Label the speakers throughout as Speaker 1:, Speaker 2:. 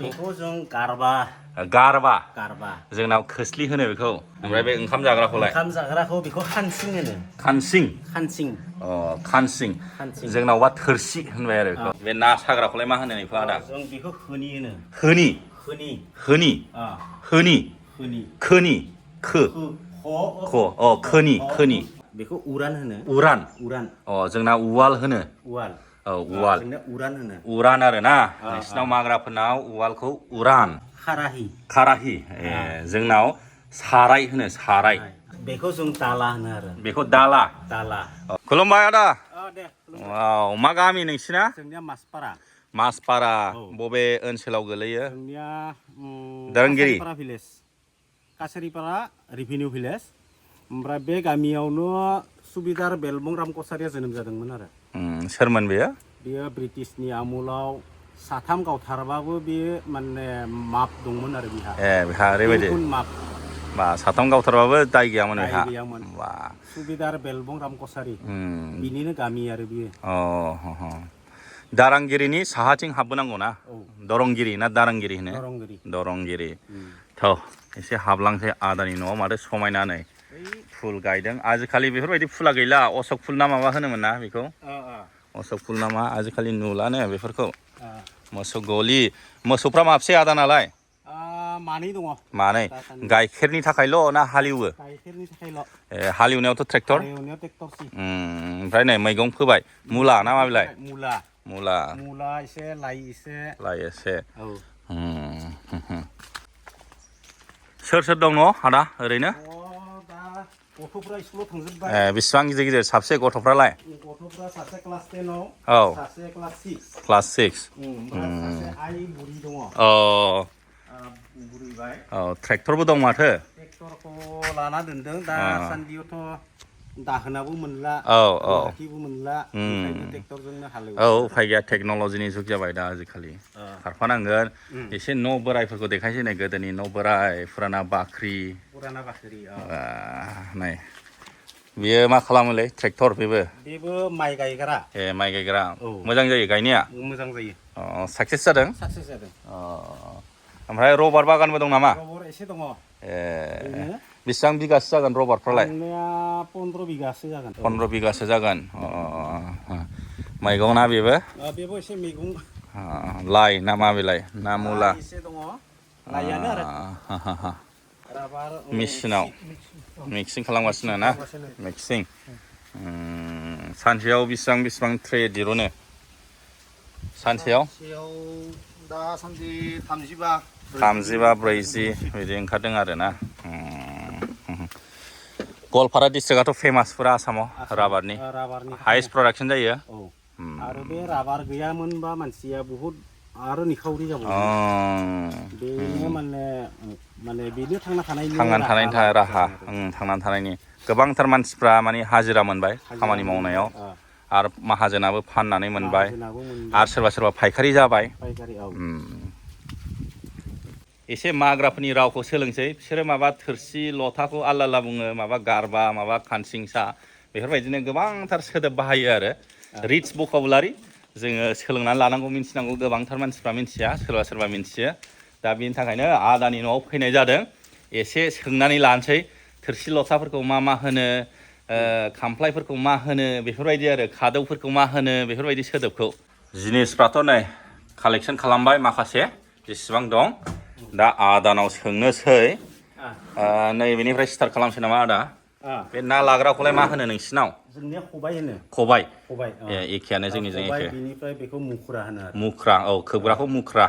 Speaker 1: बेखौ जों गारबा
Speaker 2: जोंनाव खोस्लि होनो बेखौ ओमफ्राय बे ओंखाम जाग्राखौलाय
Speaker 1: ओंखाम जाग्राखौ बेखौ खानसिं होनो
Speaker 2: खानसिं जोंनावबा थोरसि होनबाय आरो बेखौ बे ना साग्राखौलाय मा होनो बेखौ आदा
Speaker 1: जों बेखौ होनि होनो
Speaker 2: खोनि खोनि
Speaker 1: बेखौ उरान होनो
Speaker 2: उरान जोंना उवाल होनो उवाल उरान आरो ना नोंसिनाव माग्राफोरनाव उवालखौ उरान खाराहि जोंनाव साराय होनो साराय
Speaker 1: बेखौ जों दाला होनो आरो
Speaker 2: बेखौ दाला खुलुमबाय आदा
Speaker 1: दे
Speaker 2: मा गामि नोंसिना
Speaker 1: जोंनिया
Speaker 2: मासपारा बबे ओनसोलाव गोलैयो
Speaker 1: जोंनिया
Speaker 2: दारंगिरि
Speaker 1: भिलेज कासारिपारा रेभिनिउ भिलेज ओमफ्राय बे गामियावनो सुबिदार बेलबं राम कसारिया जोनोम जादोंमोन आरो
Speaker 2: सोरमोन
Speaker 1: बेयो ब्रिटिशनि आमुलाव साथाम गावथारबाबो बेयो माने माप दंमोन आरो
Speaker 2: बेहा ओरैबायदि साथाम गावथारबाबो दाय गैयामोन
Speaker 1: सुबिदार बेलबं राम कसारि बिनिनो गामि आरो बियो
Speaker 2: दारांगिरिनि साहाथिं हाबबोनांगौ ना दरंगिरि ना दारांगिरि होनो दरंगिरि एसे हाबलांसै आदानि न'आव माथो समायना नै फुल गायदों आजिखालि बेफोरबायदि फुला गैला अशक फुल ना माबा होनोमोन ना बेखौ अशक फुल ना मा आजिखालि नुलानो बेफोरखौ मोसौ गलि मोसौफ्रा माबसे आदा नालाय मानै गाइखेरनि थाखायल' ना हालेवो हालेवनायावथ' ट्रेक्टर ओमफ्राय नै मैगं फोबाय मुला ना मा बिलाय मुला
Speaker 1: एसे लाइ
Speaker 2: एसे सोर दं न' आदा ओरैनो
Speaker 1: गथ'फ्रा स्कुलाव थांजोबबाय
Speaker 2: बेसेबां गिदिर साबसे गथ'फ्रालाय
Speaker 1: गथ'फ्रा सासे क्लास 10आव सासे
Speaker 2: क्लास 6
Speaker 1: सासे आइ बुरि दङ बुरिबाय
Speaker 2: ट्रेक्टरबो दं माथो
Speaker 1: ट्रेक्टरखौ लाना दोनदों दासान्दियावथ' दाहोनाबो मोनला रुवाथिबो मोनला ओंखायनो ट्रेक्टरजोंनो हालेवो
Speaker 2: उफाय गैया टेक्न'लजिनि जुग जाबाय दा आजिखालि खारफानांगोन एसे न' बोराइफोरखौ देखायसै नै गोदोनि न' बोराइ फुराना बाख्रि नै बियो मा खालामोलै ट्रेक्टर
Speaker 1: बेबो माइ गायग्रा
Speaker 2: माइ गायग्रा मोजां जायो गायनाया
Speaker 1: मोजां जायो
Speaker 2: साक्सेस जादों ओमफ्राय रबार बागानबो दं नामा
Speaker 1: रबार एसे दङ
Speaker 2: बेसेबां बिगासो जागोन रबारफ्रालाय
Speaker 1: 15
Speaker 2: बिगासो जागोन मैगं ना बेबो
Speaker 1: एसे मैगं
Speaker 2: लाइ ना मा बिलाइ ना मुला
Speaker 1: एसे दङ लाइयानो आरो
Speaker 2: मेचिनाव मिक्सिं खालामगासिनो ना मिक्सिं सानसेयाव बेसेबां ट्रे दिरुनो सानसेयाव
Speaker 1: दासान्दि
Speaker 2: 30-40 बिदि ओंखारदों आरो ना गवालपारा डिस्ट्रिक्टआथ' फेमास फुरा आसामाव राबारनि हाइस्ट प्रडाक्सन जायो
Speaker 1: आरो बे राबार गैयामोनबा मानसिया बुहुद आरो निखावरि जाबाय बेनो माने बेनो थांना थानायनि
Speaker 2: राहा थांनानै थानायनि गोबांथार मानसिफ्रा माने हाजिरा मोनबाय खामानि मावनायाव आरो माहाजोनाबो फाननानै मोनबाय आरो सोरबा फायखारि जाबाय एसे माग्राफोरनि रावखौ सोलोंसै बिसोरो माबा थोरसि लथाखौ आलदा बुङो माबा गारबा माबा खानसिंसा बेफोरबायदिनो गोबांथार सोदोब बाहायो आरो रिच भकेबुलारि जोङो सोलोंनानै लानांगौ मिथिनांगौ गोबांथार मानसिफ्रा मिथिया सोरबा मिथियो दा बेनि थाखायनो आदानि न'आव फैनाय जादों एसे सोंनानै लानोसै थोरसि लथाफोरखौ मा होनो खामफ्लायफोरखौ मा होनो बेफोरबायदि आरो खादौफोरखौ मा होनो बेफोरबायदि सोदोबखौ जिनिसफ्राथ' नै कालेक्सन खालामबाय माखासे जेसेबां दं दा आदानाव सोंनोसै नैबेनिफ्राय स्टार्ट खालामसै नामा आदा बे ना लाग्राखौलाय मा होनो नोंसिनाव
Speaker 1: जोंनिया खबाइ होनो
Speaker 2: खबाइ एखेयानो जोंनिजों एखे
Speaker 1: बिनिफ्राय बेखौ मुख्रा होनो
Speaker 2: मुख्रा खोबग्राखौ मुख्रा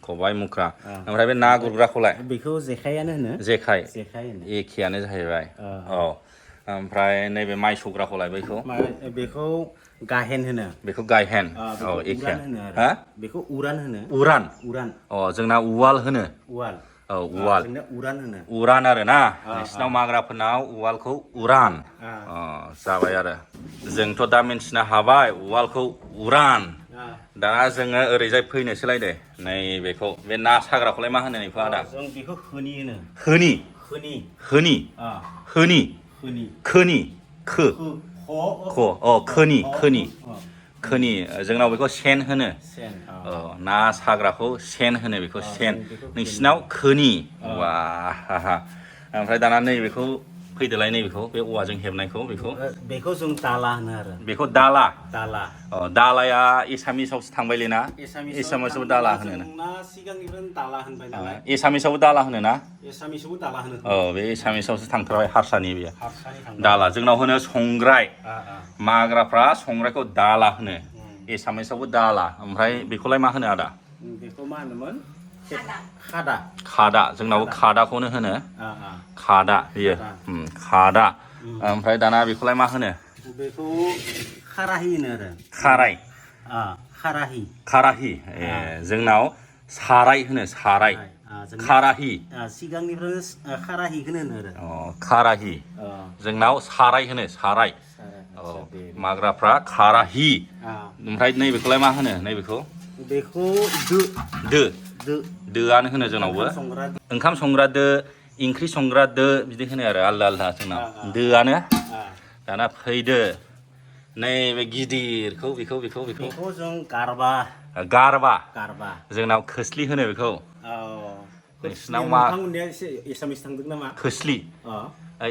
Speaker 2: खबाइ मुख्रा ओमफ्राय बे ना गुरग्राखौलाय
Speaker 1: बेखौ जेखायानो होनो
Speaker 2: जेखाइ एखेयानो जाहैबाय ओमफ्राय नैबे माइ सौग्राखौलाय
Speaker 1: बेखौ गाहेन होनो
Speaker 2: एखेयानो
Speaker 1: बेखौ उरान होनो
Speaker 2: जोंना उवाल होनो उरान आरो ना नोंसिनाव माग्राफोरनाव उवालखौ उरान जाबाय आरो जोंथ' दा मिन्थिनो हाबाय उवालखौ उरान दा जोङो ओरैजाय फैनोसैलाय दे नैबेखौ बे ना साग्राखौलाय मा होनो बेखौ आदा
Speaker 1: जों बेखौ होनि होनो
Speaker 2: खोनि खोनि जोंनाव बेखौ सेन होनो
Speaker 1: सेन
Speaker 2: ना साग्राखौ सेन होनो बेखौ सेन नोंसिनाव खोनि वाह ओमफ्राय दाना नैबेखौ फैदोलाय नैबेखौ बे औवाजों हेबनायखौ
Speaker 1: बेखौ जों दाला होनो आरो
Speaker 2: बेखौ दाला
Speaker 1: दाला
Speaker 2: दालाया एसामिसावसो थांबायलै ना एसामिसावबो दाला होनो
Speaker 1: ना सिगांनिफ्रायनो दाला होनबाय नालाय
Speaker 2: एसामिसावबो दाला होनो ना
Speaker 1: एसामिसावबो दाला होनो
Speaker 2: बे एसामिसावसो थांथारबाय हारसानि बेयो दाला जोंनाव होनो संग्राय माग्राफ्रा संग्रायखौ दाला होनो एसामिसावबो दाला ओमफ्राय बेखौलाय मा होनो आदा
Speaker 1: बेखौ मा होनोमोन खादा
Speaker 2: खादा जोंनावबो खादाखौनो होनो खादा बेयो खादा ओमफ्राय दाना बेखौलाय मा होनो
Speaker 1: बेखौ खाराहि होनो आरो
Speaker 2: खाराय
Speaker 1: खाराहि
Speaker 2: खाराहि जोंनाव साराय होनो साराय खाराहि
Speaker 1: सिगांनिफ्रायनो खाराहिखौनो होनो आरो
Speaker 2: खाराहि जोंनाव साराय होनो साराय माग्राफ्रा खाराहि ओमफ्राय नैबेखौलाय मा होनो नैबेखौ
Speaker 1: बेखौ
Speaker 2: दोआनो होनो जोंनावबो ओंखाम संग्रा दो ओंख्रि संग्रा दो बिदि होनो आरो आलदा आलदा जोंनाव दोआनो दाना फैदो नैबे गिदिरखौ बेखौ
Speaker 1: जों गारबा
Speaker 2: जोंनाव खोस्लि होनो बेखौ नोंसिनाव मा
Speaker 1: एसामिस थांदों नामा
Speaker 2: खोस्लि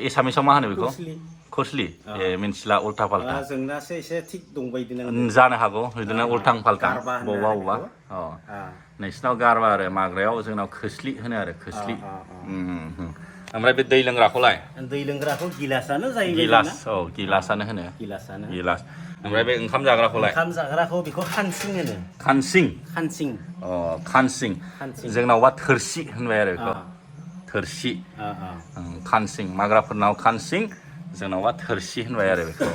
Speaker 2: एसामिसाव मा होनो बेखौ खोस्लि मिन्थिला उल्था फाल्था
Speaker 1: जोंनासो एसे थिग दंबायदि
Speaker 2: जानो हागौ बिदिनो उल्थां फाल्थां बबेबा नोंसिनाव गारबा आरो माग्रायाव जोंनाव खोस्लि होनो आरो खोस्लि ओमफ्राय बे दै लोंग्राखौलाय
Speaker 1: दै लोंग्राखौ गिलासानो जाहैबाय
Speaker 2: गिलासानो होनो गिलास ओमफ्राय बे ओंखाम जाग्राखौ
Speaker 1: बेखौ खानसिं होनो
Speaker 2: खानसिं जोंनावबा थोरसि होनबाय आरो बेखौ थोरसि खानसिं माग्राफोरनाव खानसिं जोंनावबा थोरसि होनबाय आरो बेखौ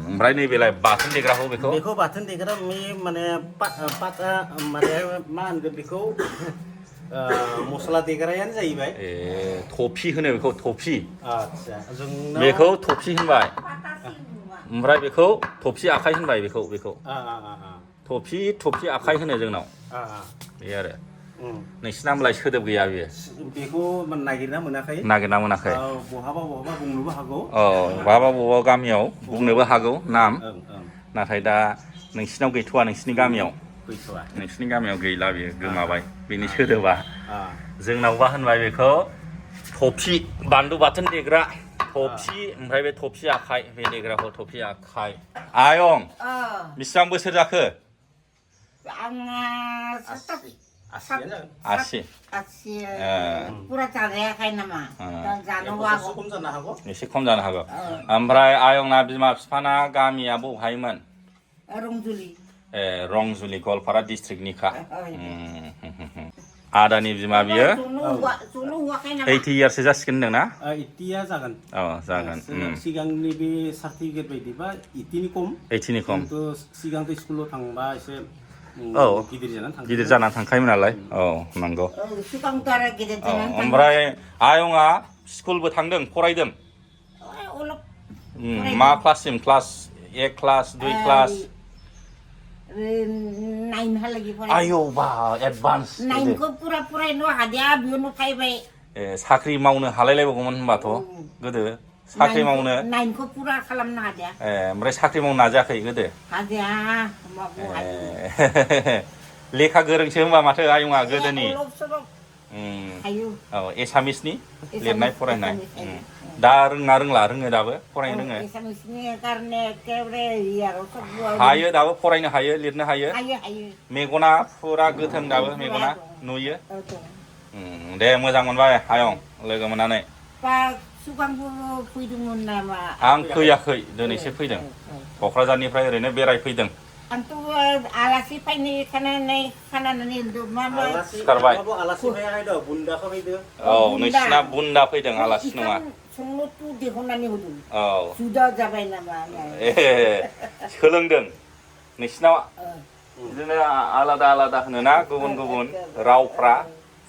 Speaker 2: ओमफ्राय नैबेलाय बाथोन देग्राखौ
Speaker 1: बेखौ बाथोन देग्रा माने माने मा होनगोन बेखौ मस्ला देग्रायानो जाहैबाय
Speaker 2: थफि होनो बेखौ थफि बेखौ थफि होनबाय ओमफ्राय बेखौ थफि आखाइ होनबाय बेखौ थफि आखाइ होनो जोंनाव बे आरो नोंसिना होमब्लाय सोदोब गैया
Speaker 1: बेखौ नागिरना मोनाखै बहाबा बुंनोबो हागौ
Speaker 2: बहाबा गामियाव बुंनोबो हागौ नाम नाथाय दा नोंसिनाव गैथ'वा नोंसिनि गामियाव गैला बेयो गोमाबाय बेनि सोदोबा जोंनावबा होनबाय बेखौ थफि बानलु बाथोन देग्रा थफि ओमफ्राय बे थफि आखाइ बे देग्राखौ थफि आखाइ आयं बेसेबां बोसोर जाखो आसि एसे खम जानो हागौ ओमफ्राय आयंना बिमा बिफाना गामिया बबेहायमोन रंजुलि गवालपारा डिस्ट्रिक्टनिखा आदानि बिमा बियो 80 इयार्ससो जासिगोन होनदोंना
Speaker 1: 80 जागोन
Speaker 2: जागोन
Speaker 1: सिगांनि बे सार्टिफिकेट बायदिबा 80नि खम सिगांथ' स्कुलाव थांबा एसे गिदिर
Speaker 2: जानानै थांखायोमोन नालाय नंगौ ओमफ्राय आयंआ स्कुलबो थांदों फरायदों मा क्लाससिम क्लास 1 क्लास 2 क्लास
Speaker 3: 9
Speaker 2: आयौबा एडभान्स
Speaker 3: 9खौ पुरा फरायनो हादिया बेयावनो फैबाय
Speaker 2: साख्रि मावनो हालायलायबावगौमोन होनबाथ' गोदो साख्रि मावनो
Speaker 3: 9खौ पुरा खालामनो हादिया
Speaker 2: ओमफ्राय साख्रि मावनो नाजायाखै गोदो
Speaker 3: हादिया
Speaker 2: लेखा गोरोंसो होनबा माथो आयंआ गोदोनि एसामिसनि लिरनाय फरायनाय दा रोङो दाबो फरायनो रोङो हायो दाबो फरायनो हायो लिरनो हायो मेगना फुरा गोथों दाबो मेगना नुयो दे मोजां मोनबाय आयं लोगो मोननानै आं फैयाखै दिनैसो फैदों क'क्राझारनिफ्राय ओरैनो बेरायफैदों
Speaker 3: आंथ' आलासि फैनो खानानै
Speaker 2: सिखारबाय नोंसिना बुन्दा फैदों आलासि नङा सोलोंदों नोंसिनाव बिदिनो आलादा होनोना गुबुन रावफ्रा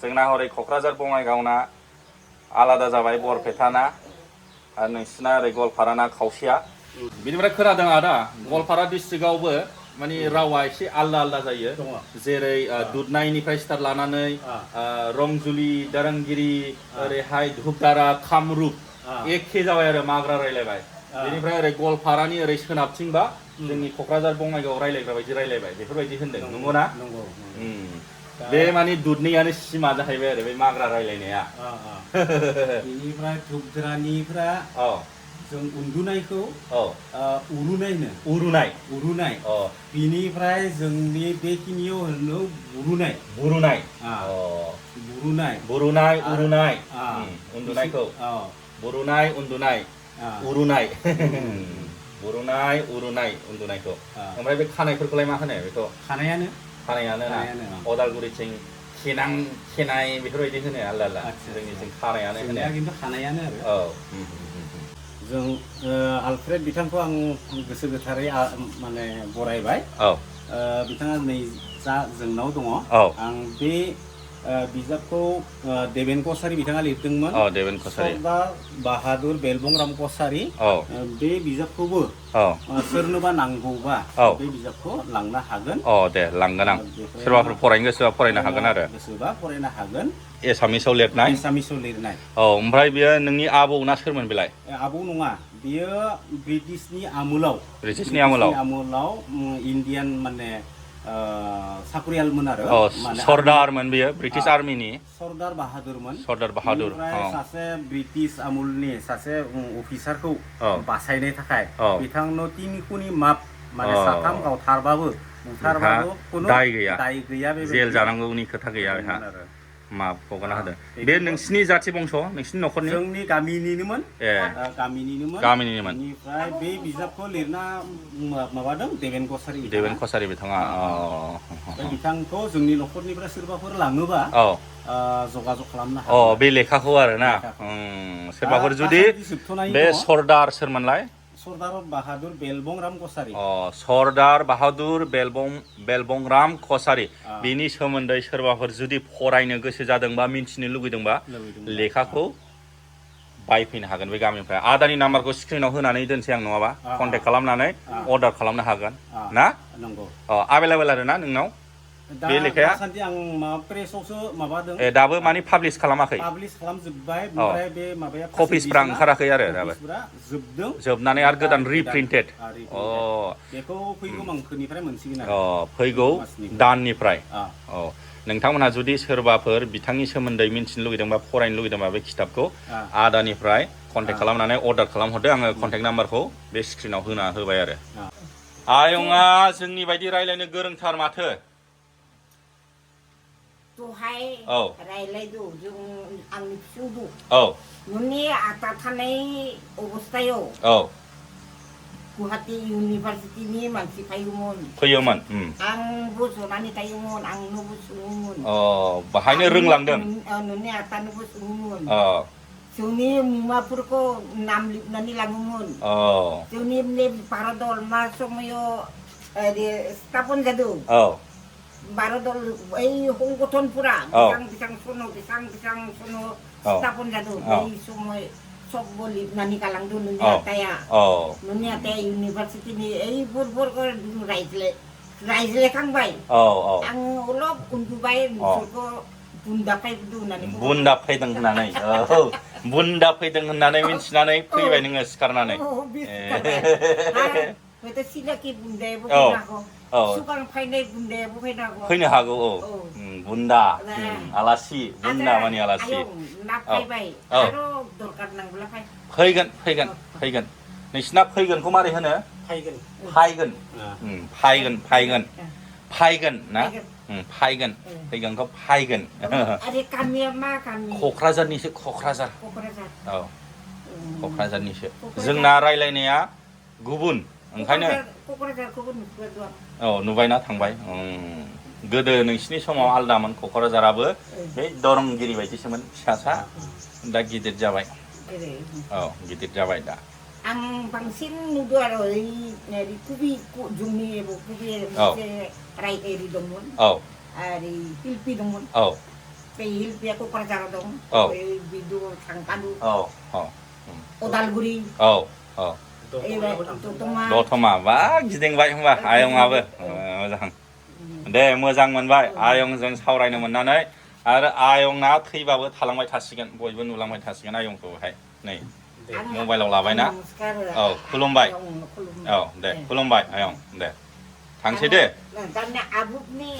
Speaker 2: जोंना हरै क'क्राझार बङाइगावना आलादा जाबाय बरपेटाना आरो नोंसिना ओरै गवालपाराना खावसेया बिनिफ्राय खोनादों आदा गवालपारा डिस्ट्रिक्टआवबो माने रावा एसे आलदा जायो जेरै दुधनायनिफ्राय स्टार्ट लानानै रंजुलि दारांगिरि ओरैहाय धुपदारा कामरुप एखे जाबाय आरो माग्रा रायलायबाय बेनिफ्राय ओरै गवालपारानि ओरै सोनाबथिंबा जोंनि क'क्राझार बङाइगाव रायलायग्रा बायदि रायलायबाय बेफोरबायदि होनदों नंगौना
Speaker 1: नंगौ
Speaker 2: बे माने दुधनैयानो सिमा जाहैबाय आरो बे माग्रा रायलायनाया
Speaker 1: बेनिफ्राय धुपगोरानिफ्रा जों उन्दुनायखौ उरुनाय बिनिफ्राय जोंनि बेखिनियाव होनो बुरुनाय उन्दुनायखौ बुरुनाय उन्दुनाय उरुनाय उन्दुनायखौ ओमफ्राय बे खानायफोरखौलाय मा होनो बेखौ खानायानो ना अदालगुरिथिं खेनाय बेफोरबायदि होनो आलदा आलदा जोंनिथिं खानायानो होनो खिन्थु खानायानो आरो जों आलफ्रेड बिथांखौ आं गोसो गोथारै माने बरायबाय बिथाङा नै जा जोंनाव दङ आं बे बिजाबखौ देबेन कसारि बिथाङा लिरदोंमोन सरदार बाहादुर बेलबंराम कसारि बे बिजाबखौबो सोरनोबा नांगौबा बे बिजाबखौ लांनो हागोन
Speaker 2: दे लांगोन आं सोरबाफोर फरायनो गोसोबा फरायनो हागोन आरो एसामिसाव लिरनाय ओमफ्राय बेयो नोंनि आबौ ना सोरमोन बेलाय
Speaker 1: आबौ नङा बियो ब्रिटिशनि आमुलाव इण्डियान माने साख्रियालमोन आरो
Speaker 2: सरदारमोन बियो ब्रिटिश आर्मिनि सरदार बाहादुर
Speaker 1: सासे ब्रिटिश आमुलनि सासे अफिसारखौ बासायनो थाखाय बिथांनो 3 खुनि माप माने साथाम गावथारबाबो बुथारबाबो खुनु दाय गैया
Speaker 2: जेल जानांगौनि खोथा गैया बेहा माप हगारना होदों बे नोंसिनि जाथि बंश नोंसिनि न'खरनि
Speaker 1: जोंनि गामिनिनोमोन बेनिफ्राय बे बिजाबखौ लिरना माबादों देबेन कसारि बिथाङा बिथांखौ जोंनि न'खरनिफ्राय सोरबाफोर लाङोबा जगाजग खालामनो हागोन
Speaker 2: बे लेखाखौ आरो ना सोरबाफोर जुदि बे सरदार सोरमोनलाय
Speaker 1: सरदार बाहादुर बेलबंराम कसारि
Speaker 2: सरदार बाहादुर बेलबंराम कसारि बिनि सोमोन्दै सोरबाफोर जुदि फरायनो गोसो जादोंबा मिन्थिनो लुगैदोंबा लेखाखौ बायफैनो हागोन बे गामिनिफ्राय आदानि नाम्बारखौ स्क्रिनाव होनानै दोनसै आं नङाबा कन्टेक्ट खालामनानै अर्डार खालामनो हागोन ना एभेलेबेल आरो ना नोंनाव बे लेखाया
Speaker 1: आं प्रेसआवसो माबादों
Speaker 2: दाबो माने पाब्लिश खालामाखै
Speaker 1: खालामजोबबाय ओमफ्राय बे माबाया
Speaker 2: कपिसफ्रा ओंखाराखै आरो दाबो जोबनानै आरो गोदान रिप्रिन्टेड
Speaker 1: बेखौ फैगौ मांखोनिफ्राय मोनसिगोन
Speaker 2: फैगौ दाननिफ्राय नोंथांमोनहा जुदि सोरबाफोर बिथांनि सोमोन्दै मिन्थिनो लुगैदोंबा फरायनो लुगैदोंबा बे खिथाबखौ आदानिफ्राय कन्टेक्ट खालामनानै अर्डार खालामहरदो आङो कन्टेक्ट नाम्बारखौ बे स्क्रिनाव होना होबाय आरो आयंआ जोंनि बायदि रायलायनो गोरोंथार माथो
Speaker 3: दहाय रायलायदो जों आंनि फिसौदो नोंनि आथा थानाय अबस्थायाव गुवाहाटी इउनिभारसिटिनि मानसि फैयोमोन आंबो जनानै थायोमोन आंनोबो सोङोमोन
Speaker 2: बाहायनो रोंलांदों
Speaker 3: नोंनि आथानोबो सोङोमोन जोंनि मुवाफोरखौ नाम लिरनानै लाङोमोन जोंनि भारतदल मा समायाव स्थापन जादों भारतदल बै संगठनफोरा बेसेबां सनाव स्थापन जादों बै समय सबबो लिरनानै गालांदों नोंनि आताया इउनिभारसिटिनि ओइफोरखौ रायज्लायखांबाय आं अलप उन्दुबाय नोंसोरखौ बुन्दा फैदों
Speaker 2: होननानै मिन्थिनानै फैबाय नोङो सिखारनानै
Speaker 3: सिनाखि बुन्दायाबो फैनो हागौ सिगां फैनाय बुन्दायाबो फैनो हागौ
Speaker 2: बुन्दा आलासि बुन्दा माने आलासि फैगोन नोंसिना फैगोनखौ मारै होनो फायगोन ना फैगोनखौ फायगोन क'क्राझारनिसो क'क्राझारनिसो जोंना रायलायनाया गुबुन ओंखायनो नुबायना थांबाय गोदो नोंसिनि समाव आलदामोन क'क्राझाराबो बे दरंगिरि बायदिसोमोन फिसासा दा गिदिर जाबाय दा
Speaker 3: आं बांसिन नुदों आरो जोंनि रायगिरि दंमोन आरो हिल्पि दंमोन बे हिल्पिया क'क्राझाराव दं बिदु थांफादु अदालगुरि
Speaker 2: दतमा बा गिदिंबाय होनबा आयंआबो मोजां दे मोजां मोनबाय आयंजों सावरायनो मोननानै आरो आयंना थैबाबो थालांबाय थासिगोन बयबो नुलांबाय थासिगोन आयंखौहाय नै मबाइलाव लाबायना औ खुलुमबाय औ दे खुलुमबाय आयं दे थांसै दे
Speaker 3: दानिया आबुनि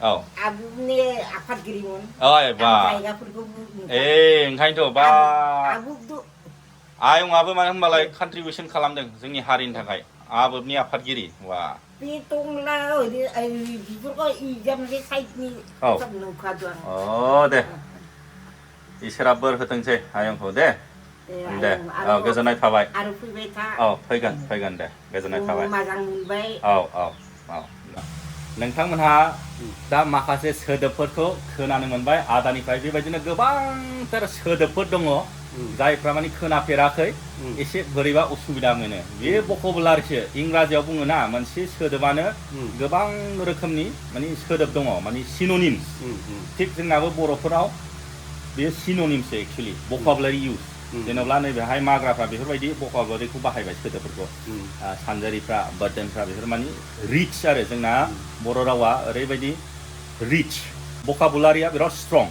Speaker 2: औ
Speaker 3: आबुनि आफादगिरिमोन
Speaker 2: ओइ बा
Speaker 3: जायगाफोरखौ
Speaker 2: ओंखायनोथ' बा
Speaker 3: आबुदु
Speaker 2: आयंआबो मानो होनबालाय कन्ट्रिबिउसन खालामदों जोंनि हारिनि थाखाय आबोबनि आफादगिरि वा
Speaker 3: बे दंला बेफोरखौ इजामनि साइडनि सब नुखादों
Speaker 2: अ दे इसोरा बोर होथोंसै आयंखौ दे दे औ गोजोननाय थाबाय
Speaker 3: आरो फैबाय था
Speaker 2: औ फैगोन दे गोजोननाय थाबाय
Speaker 3: मोजां मोनबाय
Speaker 2: औ नोंथांमोनहा दा माखासे सोदोबफोरखौ खोनानो मोनबाय आदानिफ्राय बेबायदिनो गोबांथार सोदोबफोर दङ जायफ्रा माने खोनाफेराखै एसे बोरैबा उसुबिदा मोनो बे भकेबुलारिसो इंराजियाव बुङो ना मोनसे सोदोबानो गोबां रोखोमनि माने सोदोब दङ माने सिनोनिम्स थिग जोंनाबो बर'फोराव बे सिनोनिम्सो एक्चुअली भकेबुलारि इउज जेनेबा नैबेहाय माग्राफ्रा बेफोरबायदि भकेबुलारिखौ बाहायबाय सोदोबफोरखौ सानजारिफ्रा बार्डेनफ्रा बेफोर माने रिच आरो जोंना बर' रावा ओरैबायदि रिच भकेबुलारिया बिराद स्ट्रं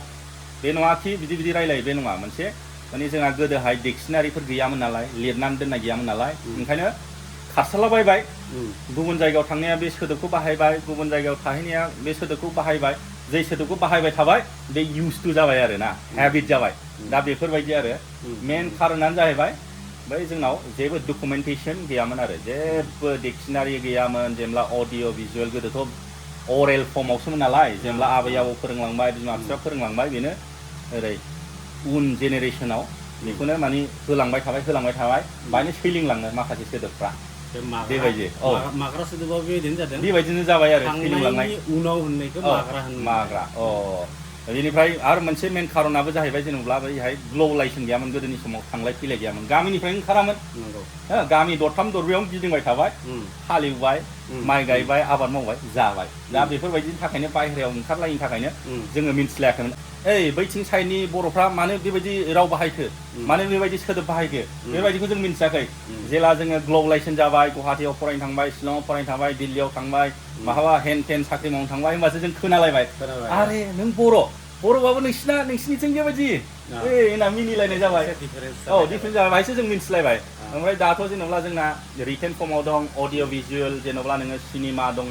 Speaker 2: बे नङाखि बिदि रायलायो बे नङा मोनसे माने जोंहा गोदोहाय डिक्सनारिफोर गैयामोन नालाय लिरनानै दोननाय गैयामोन नालाय ओंखायनो खारसालाबायबाय गुबुन जायगायाव थांनाया बे सोदोबखौ बाहायबाय गुबुन जायगायाव थाहैनाया बे सोदोबखौ बाहायबाय जै सोदोबखौ बाहायबाय थाबाय बे इउज टु जाबाय आरो ना हेबिट जाबाय दा बेफोरबायदि आरो मेन खारनानो जाहैबाय बै जोंनाव जेबो डकुमेन्टेसन गैयामोन आरो जेबो डिक्सनारि गैयामोन जेनेबा अडिअ भिजुअल गोदोथ' अरेल फर्मावसोमोन नालाय जेनेबा आबै आबौ फोरोंलांबाय बिमा बिफा फोरोंलांबाय बेनो ओरै उन जेनेरेसनाव बेखौनो माने होलांबाय थाबाय बायनो सैलिंलाङो माखासे सोदोबफ्रा बेबायदि
Speaker 4: माग्रा सोदोबा
Speaker 2: बेबायदिनो जाबाय आरो सैलिंलांनाय
Speaker 4: उनाव होननायखौ
Speaker 2: माग्रा बेनिफ्राय आरो मोनसे मेन खारनाबो जाहैबाय जेनेबा बैहाय ग्लबेलाइजेसन गैयामोन गोदोनि समाव थांलाय फैलाय गैयामोन गामिनिफ्राय ओंखारामोन गामि दरथाम दरब्रैयावनो गिदिंबाय थाबाय हालेवबाय माइ गायबाय आबाद मावबाय जाबाय दा बेफोरबायदिनि थाखायनो बाहेरायाव ओंखारलायिनि थाखायनो जोङो मिन्थिलायाखैमोन बैथिं साइडनि बर'फ्रा मानो बेबायदि राव बाहायखो मानो बेबायदि सोदोब बाहायखो बेबायदिखौ जों मिन्थियाखै जेला जोङो ग्लबेलाइजेसन जाबाय गुवाहाटीयाव फरायनो थांबाय शिलंआव फरायनो थांबाय दिल्लीयाव थांबाय माहाबा हेन टेन साख्रि मावनो थांबाय होमबासो जों खोनालायबाय आरे नों बर'बाबो नोंसिनिथिं बेबायदि ना मिनिलायनाय जाबाय डिफारेन्स जाबाय बाहायसो जों मिन्थिलायबाय ओमफ्राय दाथ' जेनेबा जोंना रिटेन फर्माव दं अडिअ भिजुअल जेनेबा नोङो सिनेमा दङ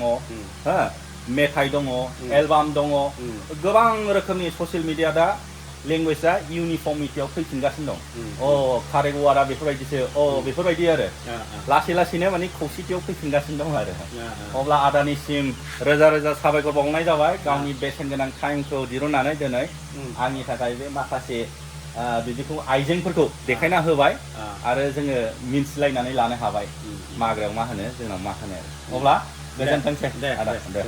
Speaker 2: मेथाइ दङ एलबाम दङ गोबां रोखोमनि ससियेल मिडिया दा लेंगुवेजआ इउनिफर्मिटियाव फैफिनगासिनो दं कारेक्ट वार्डआ बेफोरबायदिसो बेफोरबायदि आरो लासैनो माने खौसेथियाव फैफिनगासिनो दं आरो अब्ला आदानिसिम रोजा रोजा साबायखर बावनाय जाबाय गावनि बेसेन गोनां टाइमखौ दिरुननानै दिनै आंनि थाखाय बे माखासे बिदिखौ आइजेंफोरखौ देखायना होबाय आरो जोङो मिन्थिलायनानै लानो हाबाय माग्रायाव मा होनो जोंनाव मा होनो अब्ला गोजोनथोंसै आदा दे